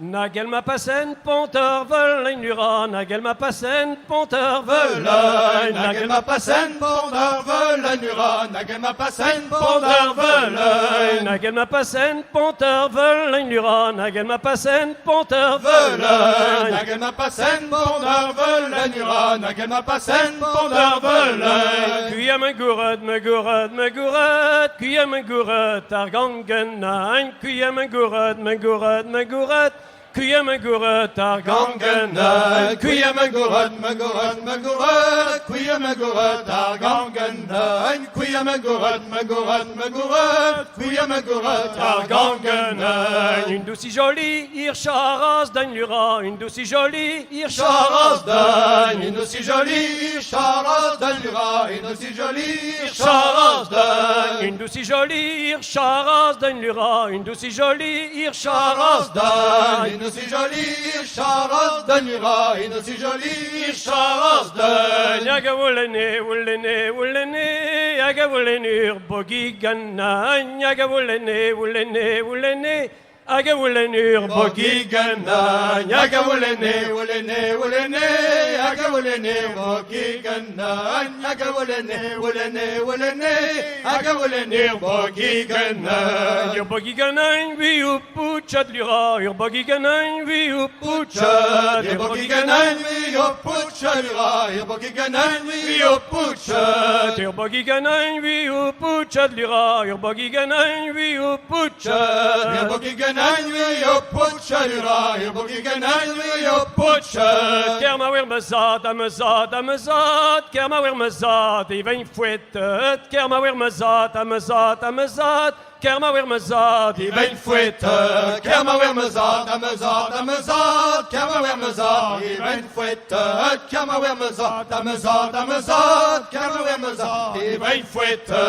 Nagel ma passen, ponter velein lura, nagel ma passen, ponter velein, Nagel ma passen, ponter velein lura, nagel ma passen, ponter velein, nagel ma passen, ponter velein lura, nagel ma passen, ponter velein, nagel ma passen, ponter velein lura, nagel ma passen, ponter velein. Kuya me gurad, kuya me gurad, argangenain, kuya me gurad, kuya me gurad, argangenain, Kuya me gurad, kuya me gurad, argangenain, kuya me gurad, kuya me gurad, argangenain. Une douce si jolie, ircharas d'un lura, une douce si jolie, Charas ircharas d'un, une aussi jolie, charas d'un lura, une aussi jolie, charas d'un, une douce si jolie, ircharas d'un lura, une douce si jolie, charas ircharas d'un, une aussi jolie, charas d'un lura, une aussi jolie, charas d'un. Yaga wulene, wulene, wulene, yaga wulenur bogi ganna, yaga wulene, wulene, wulene, yaga wulenur bogi Gana, yaga wulene, wulene, wulene, yaga wulene, bogi gana, yaga wulene, wulene, wulene, yaga wulene, bogi gana. Your bogi ganna, we upuchat lura, your bogi ganna, we Pucha, upuchat, de bogi gana, we yo pucha lura, yo bogi gana, we yo pucha. your bogi ganna, we upuchat lura, your bogi ganna, we De upuchat. bogi gana, we yo pucha lura, yo bogi gana, we yo pucha. Kerma weer mazat, amazat, amazat, kerma weer mazat, even fouettet, kerma weer mazat, amazat, amazat, kerma weer mazat, Even fouette, kerma weer mezat, amezat, amezat, kerma weer mezat. Even fouette, kerma weer mezat, amezat, amezat, kerma weer mezat. Even fouette,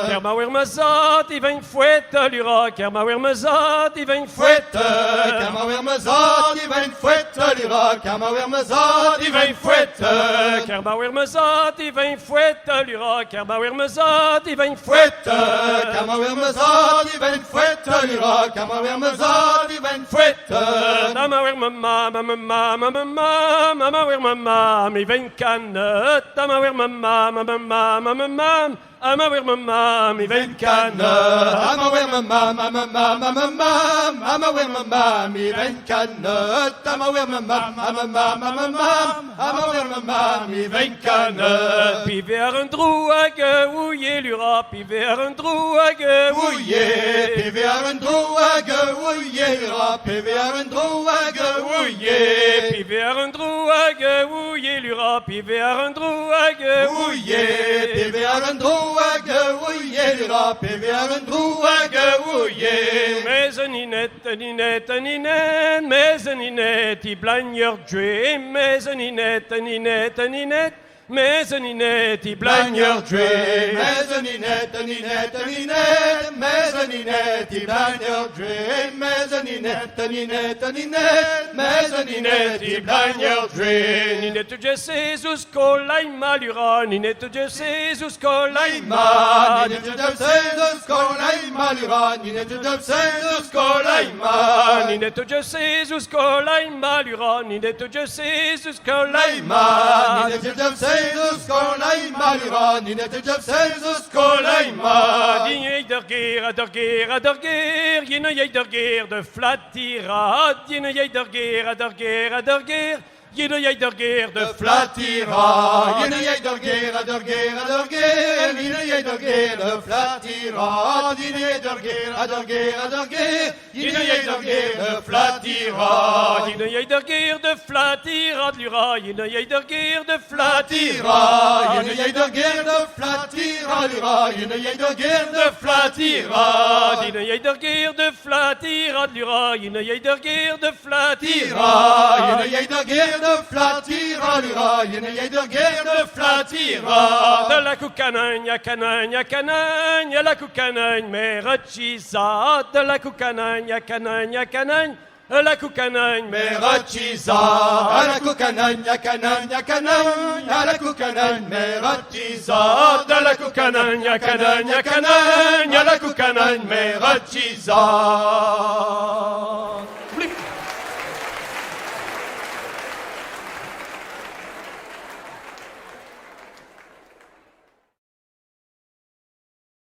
kerma weer mazat, even fouette, lura, kerma weer mazat, even fouette, fouette, kerma weer mezat, even fouette, lura, kerma weer mezat, even fouette. kerma weer mazat, even fouette, lura, kerma weer mazat, even Fouette, fouette. kerma weer mezat, even fouette, lura, kerma weer mezat, even fouette. Mama weer mama, mama, mama, mama, mama weer mama, even kanet, mama weer mama, mama, mama, mama, mama weer mama, even kanet. Mama weer mama, mama, mama, mama, mama weer mama, mi ven kanet. Mama weer mama, mama, mama, mama, mama weer mama, mi ven kanet. Puis vers un trou à gueuiller lura, puis vers un trou à Ouye, gueuiller. PVR en droge, ouye, ra, PVR en droge, ouye. Puis vers un trou à gueuiller lura, puis vers un trou à Ouye, gueuiller. PVR en droge, ouye, ra, PVR en droge, ouye. Mais Ninette, Ninette, Ninette, mais Ninette, il blagneur joué, mais Ninette, Ninette, Ninette, mais Ninette, il blagneur joué. Mezzaninette, ninette, ninette, mezzaninette, i blagneur dre, mezzaninette, ninette, ninette, mezzaninette, i blagneur dre. Ninette Jesus kolai malura, Ninette Jesus kolai Laima, ninette dubsezus kolaima lura, ninette dubsezus kolaima. Ninette Jesus kolai malura, Ninette Jesus kolai Laima, ninette dubsezus kolaima lura, ninette dubsezus kolaima. Dine dergeer, adergeer, adergeer, jene jij dergeer de flatira, jene jij dergeer, adergeer, adergeer, jene jij dergeer de Flatira, jene jij dergeer, adergeer, adergeer, jene jij dergeer, de flatira, jene jij dergeer, adergeer, adergeer, jene jij dergeer, de flatira. Jene jij dergeer de flatira, lura, jene jij dergeer de flatira. Flatira, jene jij dergeer, de flatira, lura, jene jij dergeer, de flatira. Jene jij dergeer de flatira, lura, jene jij dergeer de flatira. Tira, jene jij dergeer, de flatira, lura, jene jij dergeer, de flatira. De la cucanagne, canagne, canagne, la cucanagne, merachisa. De la cucanagne, canagne, canagne, la cucanagne, Merachisa, à la cucanagne, à canagne, à canagne, à la cucanagne, merachisa, De la cucanagne, canagne, canagne, la cucanagne, merachisa.